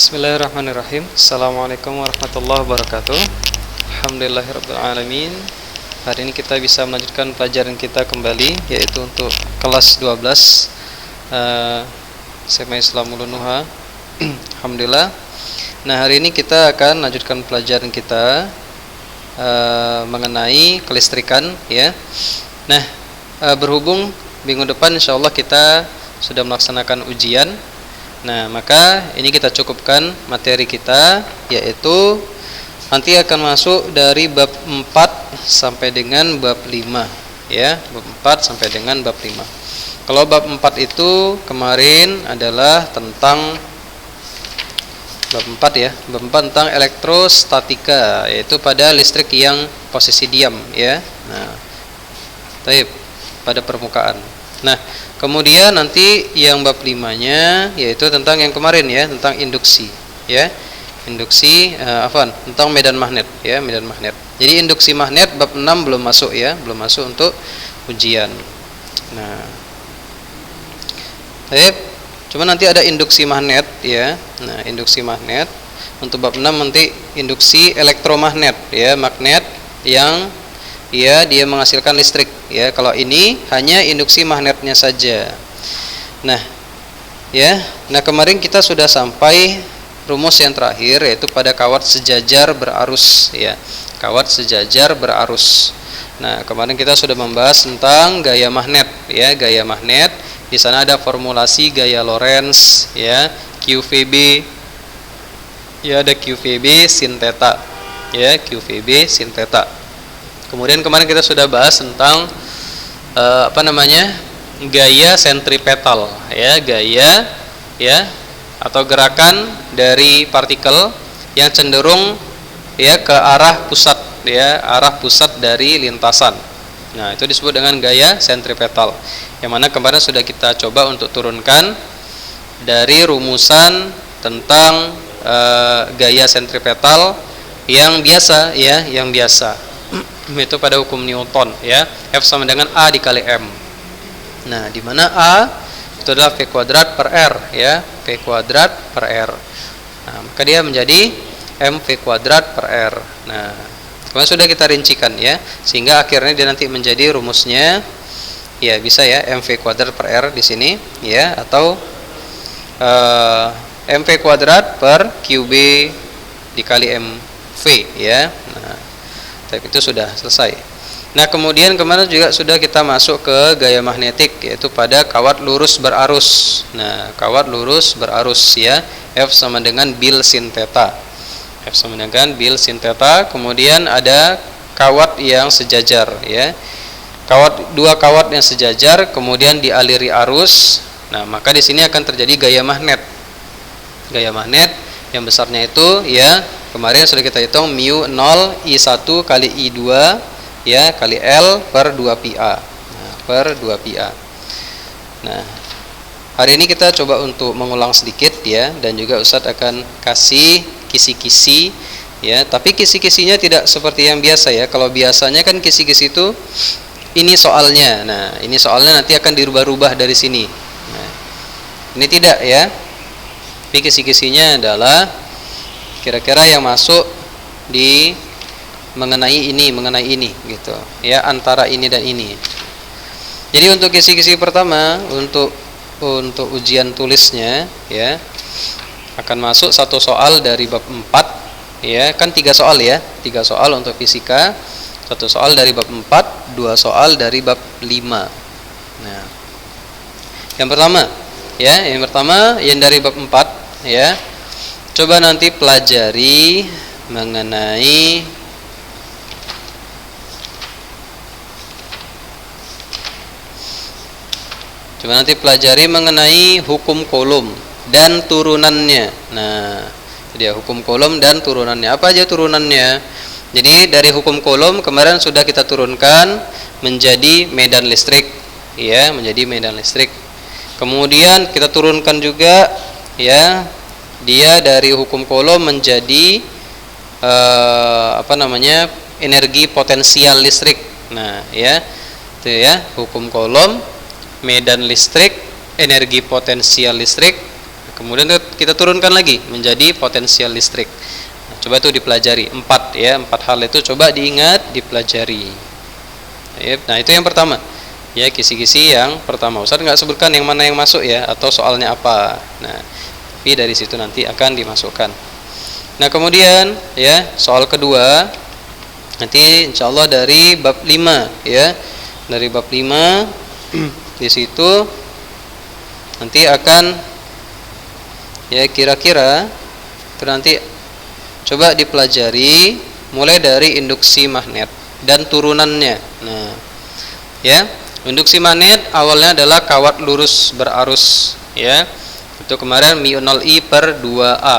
Bismillahirrahmanirrahim. Assalamualaikum warahmatullahi wabarakatuh. Alhamdulillahirrabbilalamin. Hari ini kita bisa melanjutkan pelajaran kita kembali, yaitu untuk kelas 12 SMA Islam Ulunuha. Alhamdulillah. Nah, hari ini kita akan lanjutkan pelajaran kita mengenai kelistrikan, ya. Nah, berhubung minggu depan insyaallah kita sudah melaksanakan ujian. Nah, maka ini kita cukupkan materi kita, yaitu nanti akan masuk dari bab 4 sampai dengan bab 5, ya, bab 4 sampai dengan bab 5. Kalau bab 4 itu kemarin adalah tentang bab 4, ya, bab 4 tentang elektrostatika, yaitu pada listrik yang posisi diam, ya. Nah, baik, pada permukaan. Nah, kemudian nanti yang bab 5-nya yaitu tentang yang kemarin, ya, tentang induksi, ya. Induksi tentang medan magnet, ya, medan magnet. Jadi induksi magnet bab 6 belum masuk, ya, belum masuk untuk ujian. Nah, baik. Cuma nanti ada induksi magnet, ya. Nah, induksi magnet untuk bab 6 nanti induksi elektromagnet, ya, magnet yang dia menghasilkan listrik, ya. Kalau ini hanya induksi magnetnya saja. Nah, ya. Nah, kemarin kita sudah sampai rumus yang terakhir, yaitu pada kawat sejajar berarus, ya. Kawat sejajar berarus. Nah, kemarin kita sudah membahas tentang gaya magnet, ya, gaya magnet. Di sana ada formulasi gaya Lorentz, ya, QVB. Ya, ada QVB sin theta, ya, QVB sin theta. Kemudian kemarin kita sudah bahas tentang gaya sentripetal, ya, gaya, ya, atau gerakan dari partikel yang cenderung, ya, ke arah pusat, ya, arah pusat dari lintasan. Nah, itu disebut dengan gaya sentripetal, yang mana kemarin sudah kita coba untuk turunkan dari rumusan tentang gaya sentripetal yang biasa, ya, yang biasa. Itu pada hukum Newton, ya, F sama dengan A dikali M. Nah, di mana A itu adalah V kuadrat per R, ya, V kuadrat per R. Nah, maka dia menjadi M V kuadrat per R. Nah, kemarin sudah kita rincikan, ya, sehingga akhirnya dia nanti menjadi rumusnya, ya, bisa, ya, M V kuadrat per R di sini, ya, atau M V kuadrat per QB dikali M V, ya. Nah, tapi itu sudah selesai. Nah, kemudian kemarin juga sudah kita masuk ke gaya magnetik, yaitu pada kawat lurus berarus. Nah, kawat lurus berarus, ya, F sama dengan bil sin theta. F sama dengan bil sin theta. Kemudian ada kawat yang sejajar, ya. Dua kawat yang sejajar kemudian dialiri arus. Nah, maka di sini akan terjadi gaya magnet. Gaya magnet yang besarnya itu, ya, kemarin sudah kita hitung mu 0 I1 kali I2, ya, kali L per 2πA. Nah, per 2πA. Nah, hari ini kita coba untuk mengulang sedikit, ya, dan juga Ustadz akan kasih kisi-kisi, ya, tapi kisi-kisinya tidak seperti yang biasa, ya. Kalau biasanya kan kisi-kisi itu ini soalnya. Nah, ini soalnya nanti akan dirubah-rubah dari sini. Nah, ini tidak, ya. Tapi kisi-kisinya adalah kira-kira yang masuk di mengenai ini gitu, ya, antara ini dan ini. Jadi untuk kisi-kisi pertama untuk ujian tulisnya, ya, akan masuk satu soal dari bab 4, ya, kan 3 soal, ya, 3 soal untuk fisika, 1 soal dari bab 4, 2 soal dari bab 5. Nah, yang pertama, ya, yang dari bab 4, ya, coba nanti pelajari mengenai hukum Coulomb dan turunannya. Nah, jadi hukum Coulomb dan turunannya. Apa aja turunannya? Jadi dari hukum Coulomb kemarin sudah kita turunkan menjadi medan listrik, ya, menjadi medan listrik. Kemudian kita turunkan juga, ya, dia dari hukum Coulomb menjadi energi potensial listrik. Nah, ya, itu, ya, hukum Coulomb, medan listrik, energi potensial listrik. kemudian kita turunkan lagi menjadi potensial listrik. Nah, coba itu dipelajari 4 ya, 4 hal itu coba diingat, dipelajari. Nah, itu yang pertama. Ya, kisi-kisi yang pertama. Ustaz nggak sebutkan yang mana yang masuk ya, atau soalnya apa. Nah, tapi dari situ nanti akan dimasukkan. Nah, kemudian ya, soal kedua nanti insyaallah dari bab 5 ya. Dari bab 5 di situ nanti akan ya kira-kira itu nanti coba dipelajari mulai dari induksi magnet dan turunannya. Nah, ya, induksi magnet awalnya adalah kawat lurus berarus ya. Itu kemarin μ0I per 2A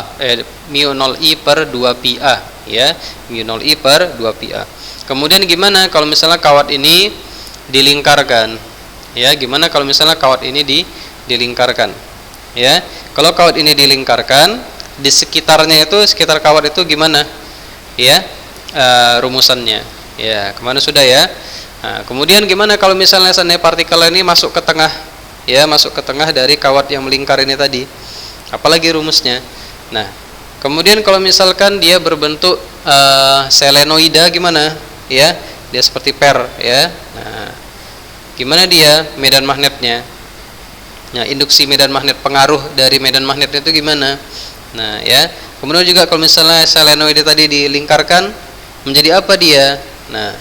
μ0I per 2πA ya, μ0I per 2πA. Kemudian gimana kalau misalnya kawat ini dilingkarkan? Ya, gimana kalau misalnya kawat ini dilingkarkan? Ya, kalau kawat ini dilingkarkan, di sekitarnya itu, sekitar kawat itu gimana? Ya, rumusannya. Ya, kemana sudah ya? Nah, kemudian gimana kalau misalnya seandainya partikel ini masuk ke tengah, ya, masuk ke tengah dari kawat yang melingkar ini tadi, apalagi rumusnya? Nah, kemudian kalau misalkan dia berbentuk selenoida gimana? Ya, dia seperti per, ya. Nah, gimana dia medan magnetnya? Nah, induksi medan magnet, pengaruh dari medan magnetnya itu gimana? Nah, ya. Kemudian juga kalau misalnya selenoida tadi dilingkarkan, menjadi apa dia? Nah,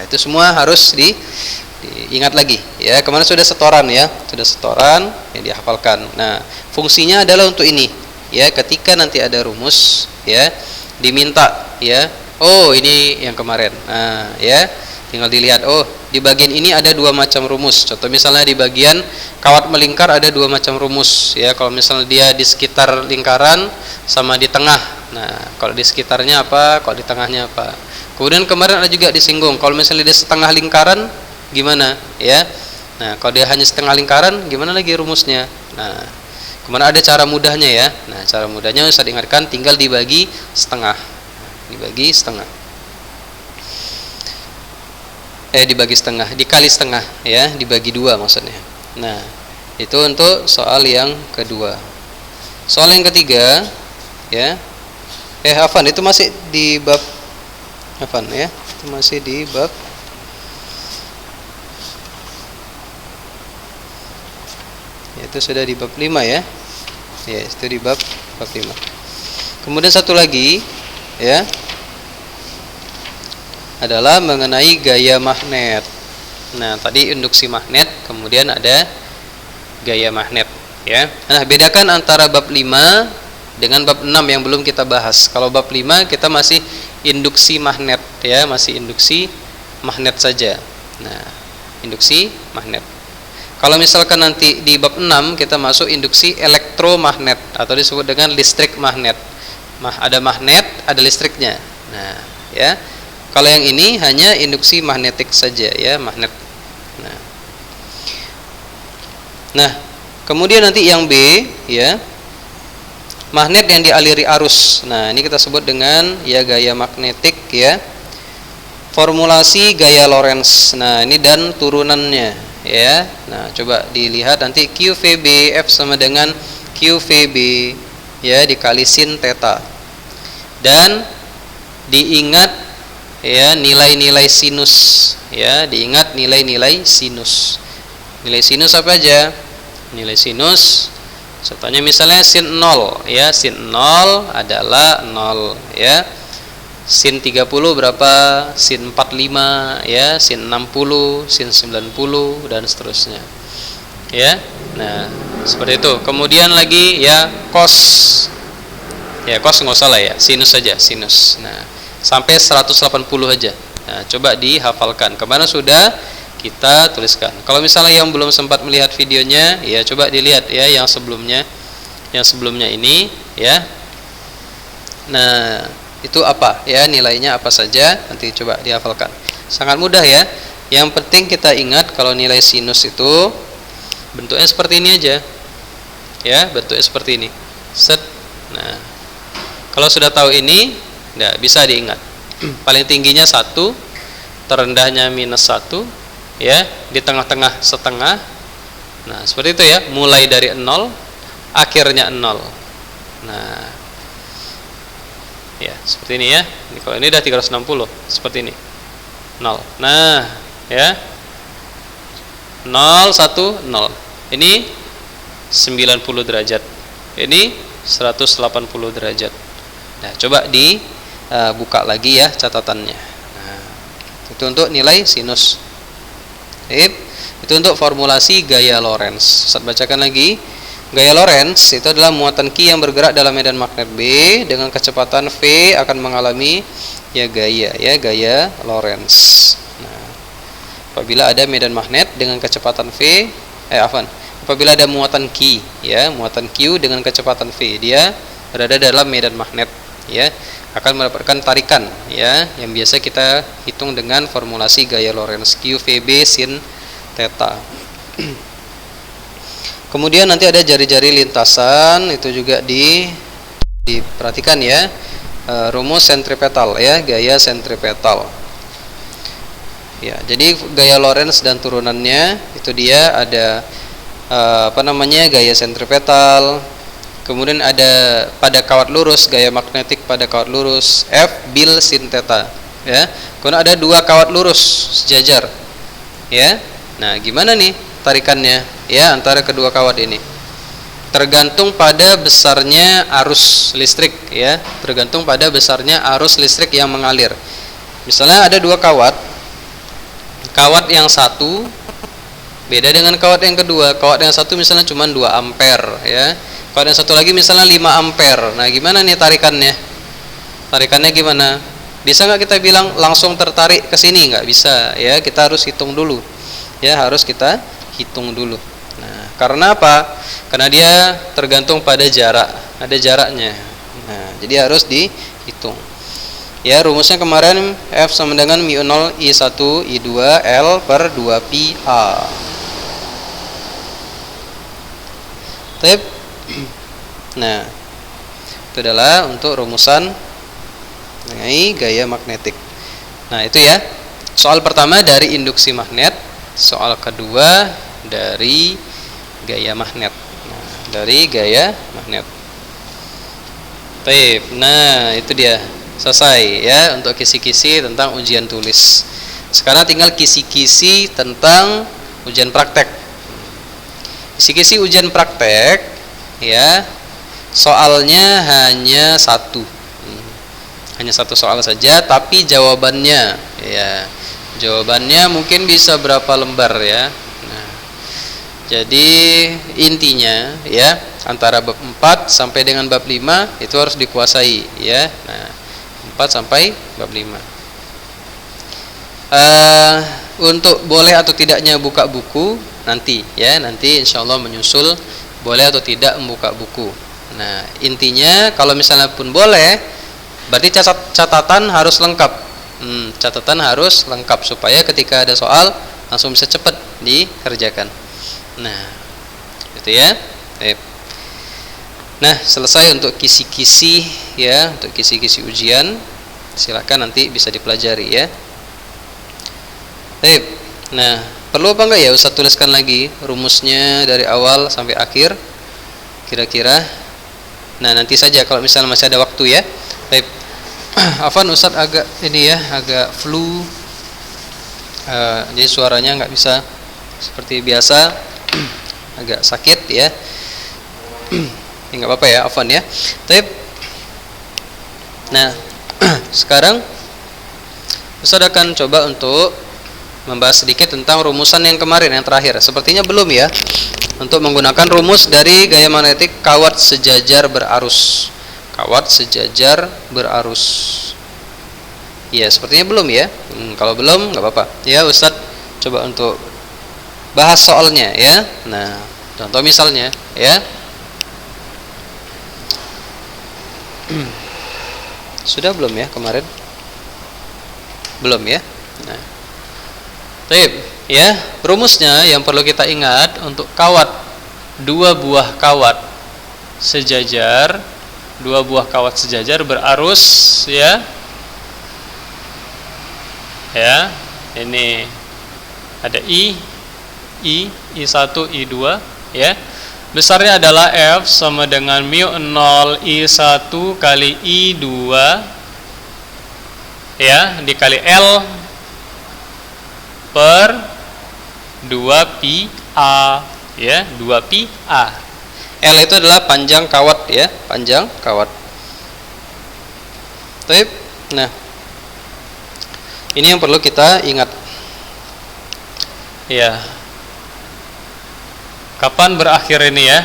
itu semua harus diingat lagi ya. Kemarin sudah setoran ya, sudah setoran yang dihafalkan. Nah, fungsinya adalah untuk ini ya, ketika nanti ada rumus ya, diminta ya, oh ini yang kemarin. Nah, ya, tinggal dilihat, oh di bagian ini ada 2 macam rumus. Contoh misalnya di bagian kawat melingkar ada 2 macam rumus ya. Kalau misalnya dia di sekitar lingkaran sama di tengah. Nah, kalau di sekitarnya apa, kalau di tengahnya apa. Kemudian kemarin ada juga disinggung, kalau misalnya dia setengah lingkaran gimana ya. Nah, kalau dia hanya setengah lingkaran gimana lagi rumusnya. Nah, kemarin ada cara mudahnya ya. Nah, cara mudahnya saya ingatkan, tinggal dibagi setengah. Dibagi setengah. Dibagi setengah, dikali setengah ya, dibagi 2 maksudnya. Nah, itu untuk soal yang kedua. Soal yang ketiga ya. Hafan itu masih di bab Hafan ya, itu masih di bab ya, itu sudah di bab 5 ya. Ya, itu di bab 5. Kemudian satu lagi ya adalah mengenai gaya magnet. Nah, tadi induksi magnet, kemudian ada gaya magnet ya. Nah, bedakan antara bab 5 dengan bab 6 yang belum kita bahas. Kalau bab 5 kita masih induksi magnet ya, masih induksi magnet saja. Nah, induksi magnet. Kalau misalkan nanti di bab 6 kita masuk induksi elektromagnet atau disebut dengan listrik magnet. Ada magnet, ada listriknya. Nah, ya. Kalau yang ini hanya induksi magnetik saja ya, magnet. Nah, kemudian nanti yang B ya, magnet yang dialiri arus. Nah, ini kita sebut dengan ya gaya magnetik ya. Formulasi gaya Lorentz. Nah, ini dan turunannya ya. Nah, coba dilihat nanti QVB F sama dengan QVB ya dikali sin theta. Dan diingat ya nilai-nilai sinus ya, diingat nilai-nilai sinus. Nilai sinus apa aja? Nilai sinus contohnya misalnya sin 0 ya, sin 0 adalah 0 ya. Sin 30 berapa? Sin 45 ya, sin 60, sin 90 dan seterusnya. Ya. Nah, seperti itu. Kemudian lagi ya cos. Ya, cos enggak usah lah ya, sinus saja, sinus. Nah, sampai 180 aja. Nah, coba dihafalkan. Kemana sudah kita tuliskan. Kalau misalnya yang belum sempat melihat videonya, ya coba dilihat ya yang sebelumnya. Yang sebelumnya ini ya. Nah, itu apa ya, nilainya apa saja, nanti coba dihafalkan. Sangat mudah ya. Yang penting kita ingat kalau nilai sinus itu bentuknya seperti ini aja. Ya, bentuknya seperti ini. Set. Nah, kalau sudah tahu ini, bisa diingat. Paling tingginya 1, terendahnya -1 ya, di tengah-tengah setengah. Nah, seperti itu ya, mulai dari 0, akhirnya 0. Nah, ya seperti ini ya. Ini kalau ini udah 360 seperti ini. 0. Nah, ya. 0 1 0. Ini 90 derajat. Ini 180 derajat. Nah, coba dibuka lagi ya catatannya. Nah, itu untuk nilai sinus. Itu untuk formulasi gaya Lorentz. Ustaz bacakan lagi. Gaya Lorentz itu adalah muatan Q yang bergerak dalam medan magnet B dengan kecepatan V akan mengalami gaya Lorentz. Nah, apabila ada medan magnet dengan kecepatan V, apabila ada muatan Q, ya, muatan Q dengan kecepatan V, dia berada dalam medan magnet, ya, akan mendapatkan tarikan, ya, yang biasa kita hitung dengan formulasi gaya Lorentz Q VB sin theta. Kemudian nanti ada jari-jari lintasan, itu juga diperhatikan ya, rumus sentripetal ya, gaya sentripetal. Ya, jadi gaya Lorentz dan turunannya itu dia ada gaya sentripetal. Kemudian ada pada kawat lurus, gaya magnetik pada kawat lurus F bil sin theta, ya. Kemudian ada dua kawat lurus sejajar, ya. Nah, gimana nih tarikannya, ya, antara kedua kawat ini? Tergantung pada besarnya arus listrik, ya. Tergantung pada besarnya arus listrik yang mengalir. Misalnya ada dua kawat. Kawat yang satu beda dengan kawat yang kedua. Kawat yang satu misalnya cuma 2 ampere, ya. Kawat yang satu lagi misalnya 5 ampere. Nah, gimana nih tarikannya? Tarikannya gimana? Bisa nggak kita bilang langsung tertarik ke sini? Nggak bisa, ya. Kita harus hitung dulu. Ya, harus kita hitung dulu. Nah, karena apa? Karena dia tergantung pada jarak, ada jaraknya. Nah, jadi harus dihitung. Ya, rumusnya kemarin F sama dengan mu0 I1 I2 L per 2 pi A. Tip. Nah, itu adalah untuk rumusan mengenai gaya magnetik. Nah, itu ya. Soal pertama dari induksi magnet. Soal kedua dari gaya magnet. Nah, dari gaya magnet. Baik. Nah, itu dia. Selesai ya untuk kisi-kisi tentang ujian tulis. Sekarang tinggal kisi-kisi tentang ujian praktek. Kisi-kisi ujian praktek ya. Soalnya hanya satu. Hanya satu soal saja, tapi jawabannya ya. Jawabannya mungkin bisa berapa lembar ya. Nah, jadi intinya ya, antara bab 4 sampai dengan bab 5 itu harus dikuasai ya. Nah, 4 sampai bab 5. Untuk boleh atau tidaknya buka buku nanti ya, nanti insyaallah menyusul boleh atau tidak membuka buku. Nah, intinya kalau misalnya pun boleh, berarti catatan harus lengkap. Catatan harus lengkap supaya ketika ada soal langsung bisa cepat dikerjakan. Nah, itu ya. Nah, selesai untuk kisi-kisi ya, untuk kisi-kisi ujian. Silakan nanti bisa dipelajari ya. Nah, perlu apa enggak ya Ustaz tuliskan lagi rumusnya dari awal sampai akhir kira-kira. Nah, nanti saja kalau misalnya masih ada waktu ya. Afan Ustaz agak ini ya, agak flu. Jadi suaranya nggak bisa seperti biasa. Agak sakit ya. Ya nggak apa-apa ya, Afan ya. Nah, sekarang Ustaz akan coba untuk membahas sedikit tentang rumusan yang kemarin, yang terakhir. Sepertinya belum ya. Untuk menggunakan rumus dari gaya magnetik kawat sejajar berarus. Kawat sejajar berarus. Ya, sepertinya belum ya. Kalau belum nggak apa-apa. Ya, Ustaz coba untuk bahas soalnya ya. Nah, contoh misalnya ya. Sudah belum ya kemarin? Belum ya. Nah, ya, rumusnya yang perlu kita ingat untuk kawat, dua buah kawat sejajar berarus ya. Ya, ini ada I1, I2 ya. besarnya adalah F sama dengan mu 0 I1 kali I2 ya dikali L per 2 pi A ya, 2 pi A. L itu adalah panjang kawat ya, panjang kawat. Baik. Nah, ini yang perlu kita ingat. Ya. Kapan berakhir ini ya?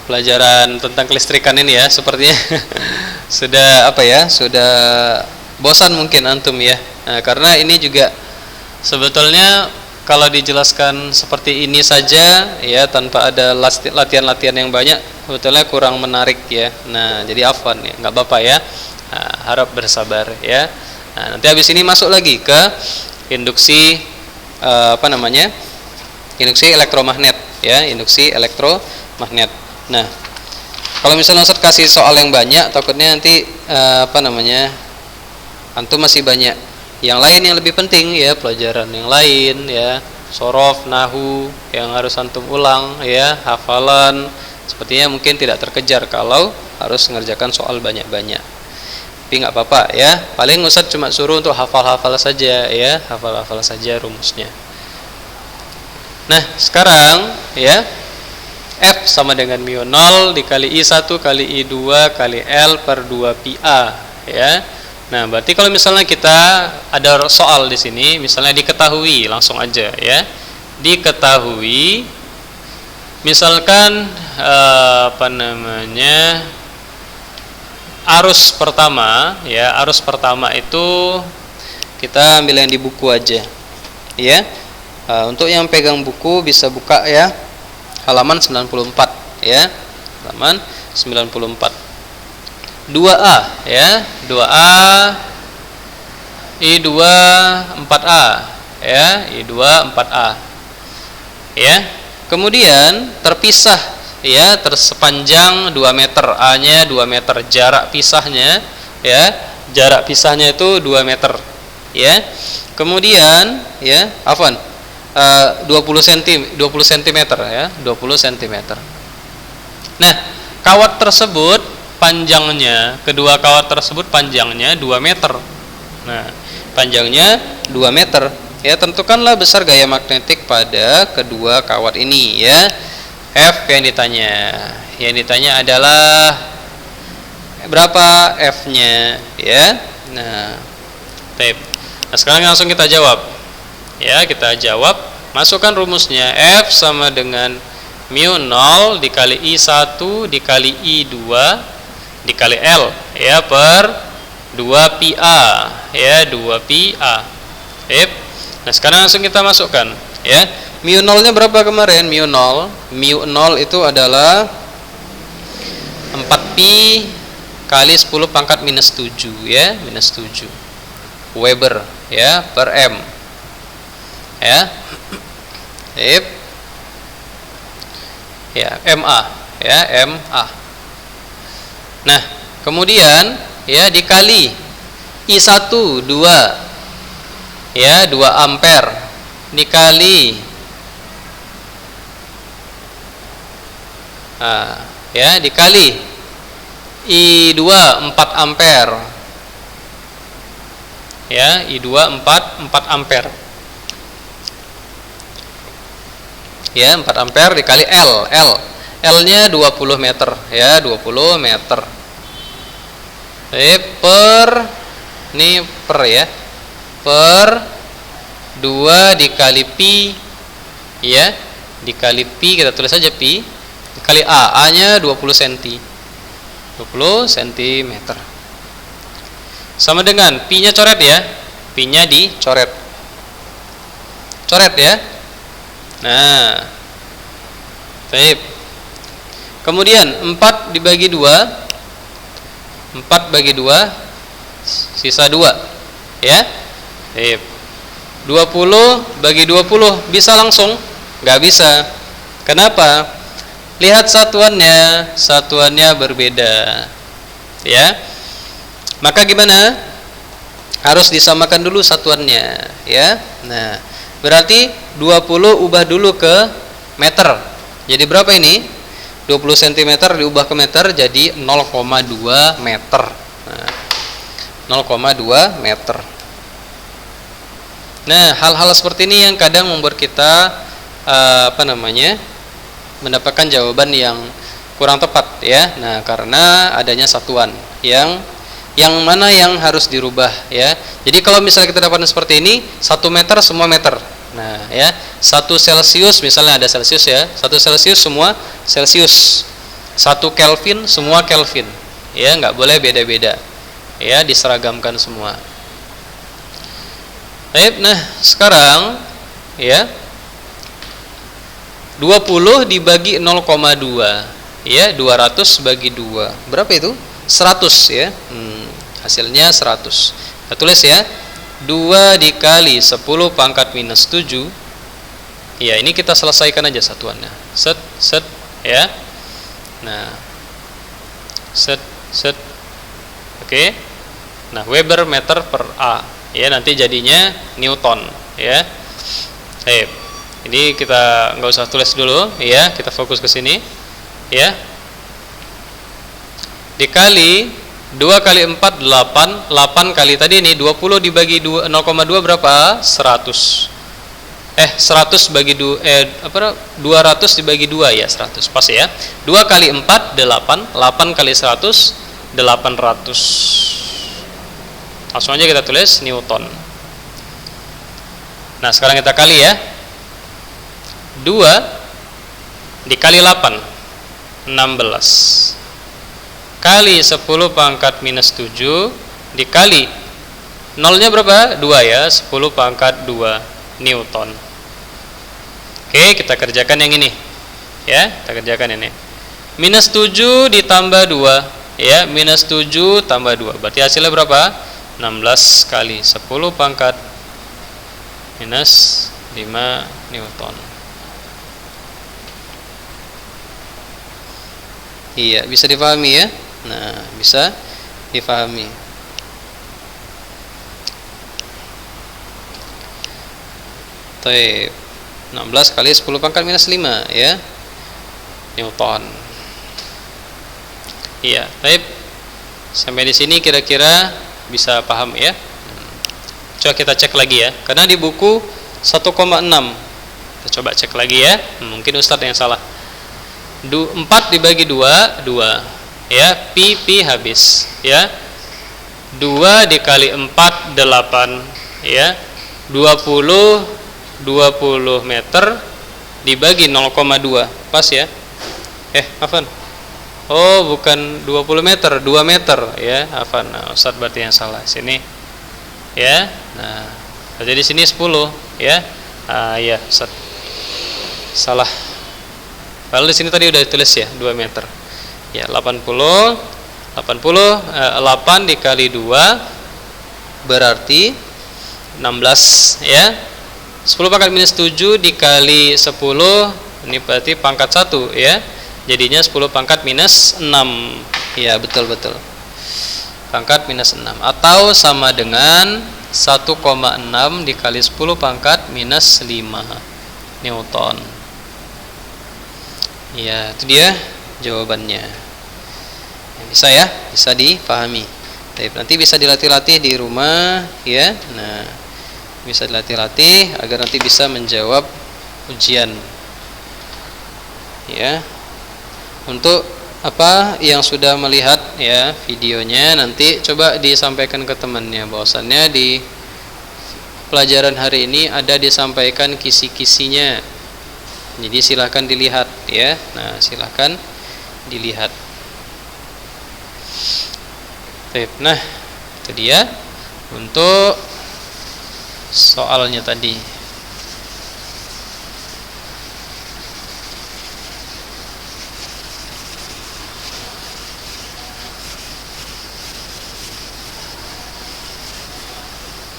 Pelajaran tentang kelistrikan ini ya, sepertinya sudah apa ya? Sudah bosan mungkin antum ya. Nah, karena ini juga sebetulnya kalau dijelaskan seperti ini saja ya tanpa ada latihan-latihan yang banyak sebetulnya kurang menarik ya. Nah, jadi afwan ya, nggak apa-apa ya. Nah, harap bersabar ya. Nah, nanti habis ini masuk lagi ke induksi induksi elektromagnet ya, induksi elektromagnet. Nah, kalau misalnya Ustaz kasih soal yang banyak, takutnya nanti antum masih banyak yang lain yang lebih penting ya, pelajaran yang lain ya, sorof, nahu yang harus antum ulang ya, hafalan sepertinya mungkin tidak terkejar kalau harus mengerjakan soal banyak-banyak. Tapi nggak apa-apa ya, paling Ustaz cuma suruh untuk hafal-hafal saja ya, hafal-hafal saja rumusnya. Nah, sekarang ya F sama dengan mu 0 dikali I1 kali I2 kali L per 2 pi A ya. Nah, berarti kalau misalnya kita ada soal di sini, misalnya diketahui, langsung aja ya. Diketahui misalkan arus pertama ya, arus pertama itu kita ambil yang di buku aja ya. Untuk yang pegang buku bisa buka ya halaman 94 ya, halaman 94. 2A ya, 2A I2 4A ya, I2 4A ya. Kemudian terpisah ya, tersepanjang 2 meter, A-nya 2 meter, jarak pisahnya ya, jarak pisahnya itu 2 meter ya. Kemudian ya, 20 cm ya, 20 cm. Nah, kawat tersebut panjangnya, kedua kawat tersebut panjangnya 2 meter. Nah, panjangnya 2 meter. Ya, tentukanlah besar gaya magnetik pada kedua kawat ini ya. F yang ditanya. Yang ditanya adalah berapa F-nya ya. Nah, sekarang langsung kita jawab. Ya, kita jawab, masukkan rumusnya. F sama dengan mu 0 dikali I1 dikali I2 dikali L ya per 2 pi A ya, 2 pi A. Nah, sekarang langsung kita masukkan ya. Mu 0-nya berapa kemarin? Mu 0 itu adalah 4 pi kali 10 pangkat minus 7 ya, minus 7 Weber ya per M ya. Ya, MA ya, MA. Nah, kemudian ya dikali I1 2 ya, 2 ampere dikali ya dikali I2 4 ampere ya, I2 4 ampere ya, 4 ampere dikali L-nya 20 meter ya, 20 meter. Per ini per ya, per 2 dikali pi ya, dikali pi, kita tulis saja pi dikali A-nya 20 cm, 20 cm sama dengan pi-nya coret ya, pi-nya dicoret, coret ya. Nah, baik. Kemudian 4 dibagi 2, 4 bagi 2 sisa 2 ya. Baik. 20 bagi 20 bisa langsung? Nggak bisa. Kenapa? Lihat satuannya, satuannya berbeda ya. Maka gimana? Harus disamakan dulu satuannya ya. Nah, berarti 20 ubah dulu ke meter Jadi berapa ini? 20 cm diubah ke meter jadi 0,2 meter. Nah, 0,2 meter. Nah, hal-hal seperti ini yang kadang membuat kita mendapatkan jawaban yang kurang tepat ya. Nah, karena adanya satuan yang mana yang harus dirubah ya. Jadi kalau misalnya kita dapatkan seperti ini, 1 meter semua meter. Nah, ya, 1 Celsius misalnya ada Celsius ya. 1 Celsius semua Celsius. 1 Kelvin semua Kelvin. Ya, nggak boleh beda-beda. Ya, diseragamkan semua. Baik, nah sekarang ya 20 dibagi 0,2 ya, 200 bagi 2 berapa itu? 100 ya. Hasilnya 100. Kita tulis ya, 2 dikali 10 pangkat minus 7. Ya, ini kita selesaikan aja satuannya. Set ya. Nah, set. Oke. Nah, Weber meter per A. Ya, nanti jadinya Newton ya. Ini kita nggak usah tulis dulu ya, kita fokus ke sini ya. Dikali 2 kali 4 8, 8 kali tadi ini 20 dibagi 0,2 berapa? 100. 100 bagi 200 dibagi 2 ya, 100 pas ya. 2 kali 4 8, 8 kali 100 800. Langsung aja kita tulis Newton. Nah, sekarang kita kali ya. 2 dikali 8 16 kali 10 pangkat minus 7 dikali nolnya berapa? 2 ya, 10 pangkat 2 Newton. Oke, kita kerjakan yang ini ya, kita kerjakan ini. Minus 7 ditambah 2 ya, minus 7 tambah 2 berarti hasilnya berapa? 16 kali 10 pangkat minus 5 Newton. Iya, bisa dipahami ya. Nah, bisa dipahami. Baik. 16 kali 10 pangkat minus 5 ya. Newton. Iya, baik. Sampai di sini kira-kira bisa paham ya. Coba kita cek lagi ya. Karena di buku 1,6. Kita coba cek lagi ya. Mungkin Ustadz yang salah. 4 dibagi 2 ya, pi habis ya. 2 dikali 4 8 ya. 20 meter dibagi 0,2 pas ya. Afan. Oh, bukan 20 meter, 2 meter ya. Afan. Nah, Ustadz berarti yang salah sini ya. Nah, jadi sini 10 ya. Ya, Ustadz salah. Padahal di sini tadi udah ditulis ya 2 meter. Ya, 8 dikali 2 berarti 16 ya. 10 pangkat minus 7 dikali 10 ini berarti pangkat 1 ya. Jadinya 10 pangkat minus 6. Ya, betul. Pangkat minus 6 atau sama dengan 1,6 dikali 10 pangkat minus 5 Newton. Ya, itu dia jawabannya. Bisa ya, bisa dipahami. Tapi nanti bisa dilatih-latih di rumah ya. Nah, bisa dilatih-latih agar nanti bisa menjawab ujian. Ya. Untuk apa yang sudah melihat ya videonya, nanti coba disampaikan ke temannya bahwasannya di pelajaran hari ini ada disampaikan kisi-kisinya. Jadi silahkan dilihat ya. Nah, silahkan dilihat. Nah, itu dia untuk soalnya tadi.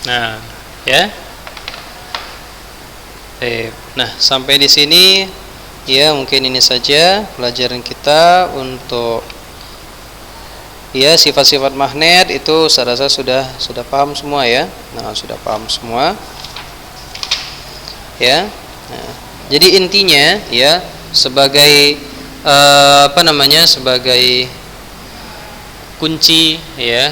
Nah, ya. Nah, sampai di sini ya, mungkin ini saja pelajaran kita untuk ya sifat-sifat magnet itu. Saya rasa sudah paham semua ya. Nah, sudah paham semua ya. Nah, jadi intinya ya, sebagai sebagai kunci ya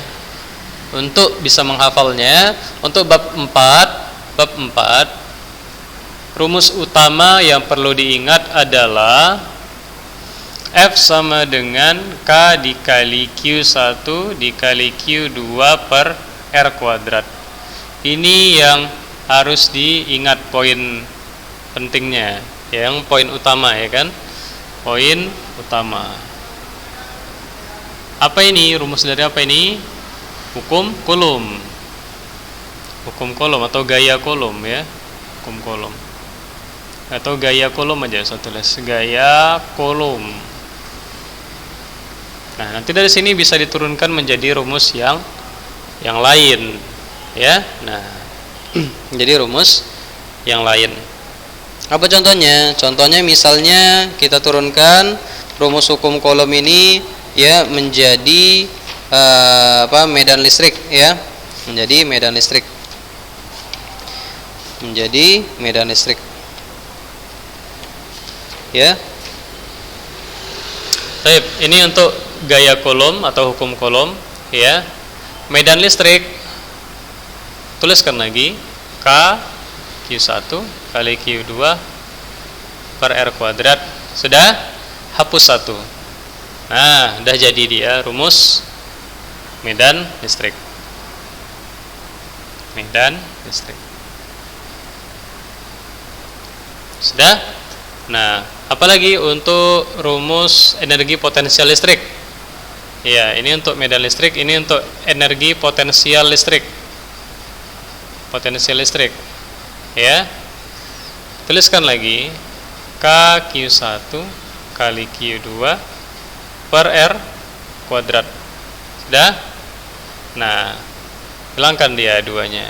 untuk bisa menghafalnya. Untuk bab 4 rumus utama yang perlu diingat adalah F sama dengan K dikali Q1 dikali Q2 per R kuadrat. Ini yang harus diingat poin pentingnya, yang poin utama ya kan? Poin utama. Apa ini? Rumus dari apa ini? Hukum Coulomb. Hukum Coulomb atau gaya Coulomb ya. Hukum Coulomb. Atau gaya Coulomb aja saya tulis. Gaya Coulomb. Nah, nanti dari sini bisa diturunkan menjadi rumus yang lain ya. Nah, jadi rumus yang lain. Apa contohnya? Contohnya misalnya kita turunkan rumus hukum Coulomb ini ya menjadi medan listrik ya. Menjadi medan listrik. Menjadi medan listrik. Ya. Baik, ini untuk gaya Coulomb atau hukum Coulomb ya. Medan listrik tuliskan lagi K Q1 kali Q2 per R kuadrat. Sudah? Hapus 1. Nah, udah jadi dia rumus medan listrik. Medan listrik. Sudah? Nah, apalagi untuk rumus energi potensial listrik. Ya, ini untuk medan listrik, ini untuk energi potensial listrik. Potensial listrik. Ya. Tuliskan lagi K Q1 kali Q2 per R kuadrat. Sudah? Nah, hilangkan dia duanya.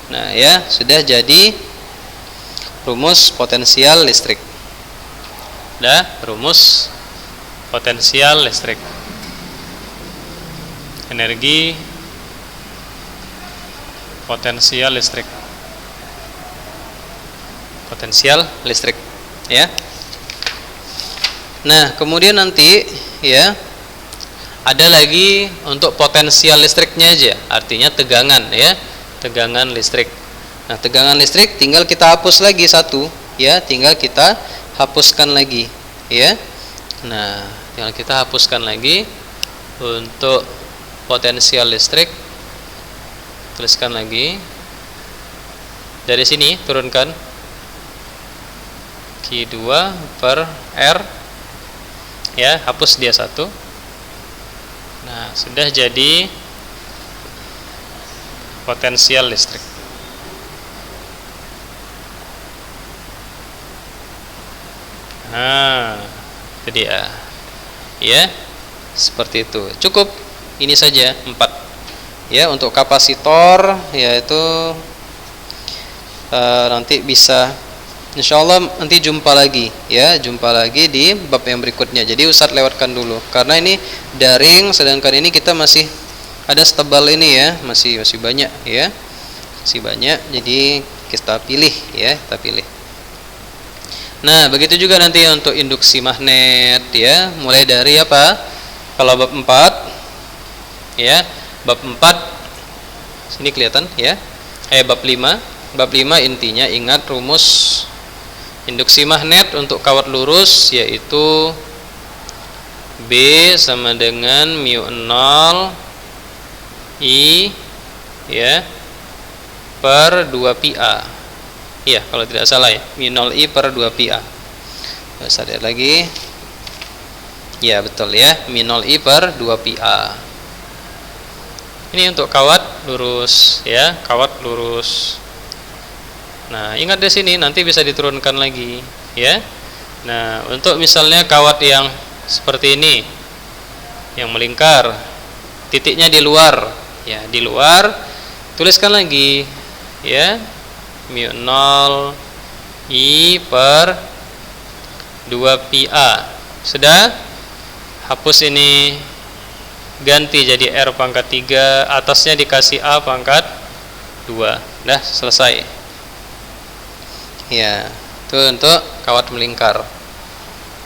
Nah, ya, sudah jadi rumus potensial listrik. Dah, rumus potensial listrik. Energi potensial listrik. Potensial listrik, ya. Nah, kemudian nanti ya ada lagi untuk potensial listriknya aja, artinya tegangan ya, tegangan listrik. Nah, tegangan listrik tinggal kita hapus lagi satu, ya, tinggal kita hapuskan lagi, ya. Nah, tinggal kita hapuskan lagi untuk potensial listrik. Tuliskan lagi. Dari sini turunkan Q2 per R, ya, hapus dia satu. Nah, sudah jadi potensial listrik. Nah, itu dia. Ya, seperti itu. Cukup ini saja 4. Ya, untuk kapasitor yaitu nanti bisa insyaallah nanti jumpa lagi ya, jumpa lagi di bab yang berikutnya. Jadi Ustadz lewatkan dulu karena ini daring, sedangkan ini kita masih ada setebal ini ya, masih banyak ya. Masih banyak. Jadi kita pilih ya, kita pilih. Nah, begitu juga nanti untuk induksi magnet ya, mulai dari apa? Kalau bab 4 ya, bab 4 sini kelihatan ya. Bab 5. Bab 5 intinya ingat rumus induksi magnet untuk kawat lurus yaitu B sama dengan mu 0 I ya per 2 pi A. Iya, kalau tidak salah ya, mu 0 I per 2 pi A. Saya lihat lagi. Ya, betul ya, mu 0 I per 2 pi A. Ini untuk kawat lurus ya, kawat lurus. Nah, ingat di sini nanti bisa diturunkan lagi ya. Nah, untuk misalnya kawat yang seperti ini yang melingkar, titiknya di luar ya, di luar, tuliskan lagi ya, mu 0 I per 2 pi A. Sudah? Hapus ini, ganti jadi R pangkat 3, atasnya dikasih A pangkat 2. Dah selesai. Ya, itu Itu untuk kawat melingkar.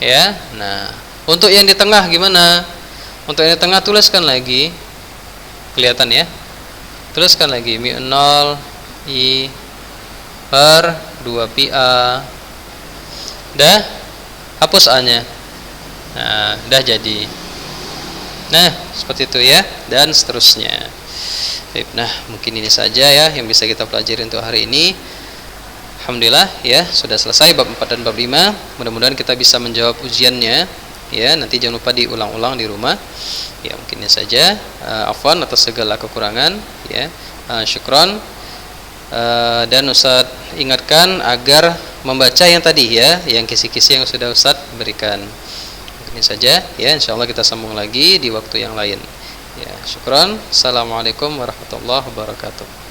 Ya. Nah, untuk yang di tengah gimana? Untuk yang di tengah tuliskan lagi. Kelihatan ya? Tuliskan lagi mi 0 I per 2 pi A. Dah hapus A-nya. Nah, dah jadi. Nah, seperti itu ya, dan seterusnya. Baik, nah, mungkin ini saja ya yang bisa kita pelajari untuk hari ini. Alhamdulillah ya, sudah selesai bab 4 dan bab 5. Mudah-mudahan kita bisa menjawab ujiannya. Ya, nanti jangan lupa diulang-ulang di rumah. Ya, mungkin ini saja. Afwan atas segala kekurangan ya. Syukron. Dan Ustadz ingatkan agar membaca yang tadi ya, yang kisi-kisi yang sudah Ustadz berikan. Ini saja ya, insyaallah kita sambung lagi di waktu yang lain. Ya, syukran. Assalamualaikum warahmatullahi wabarakatuh.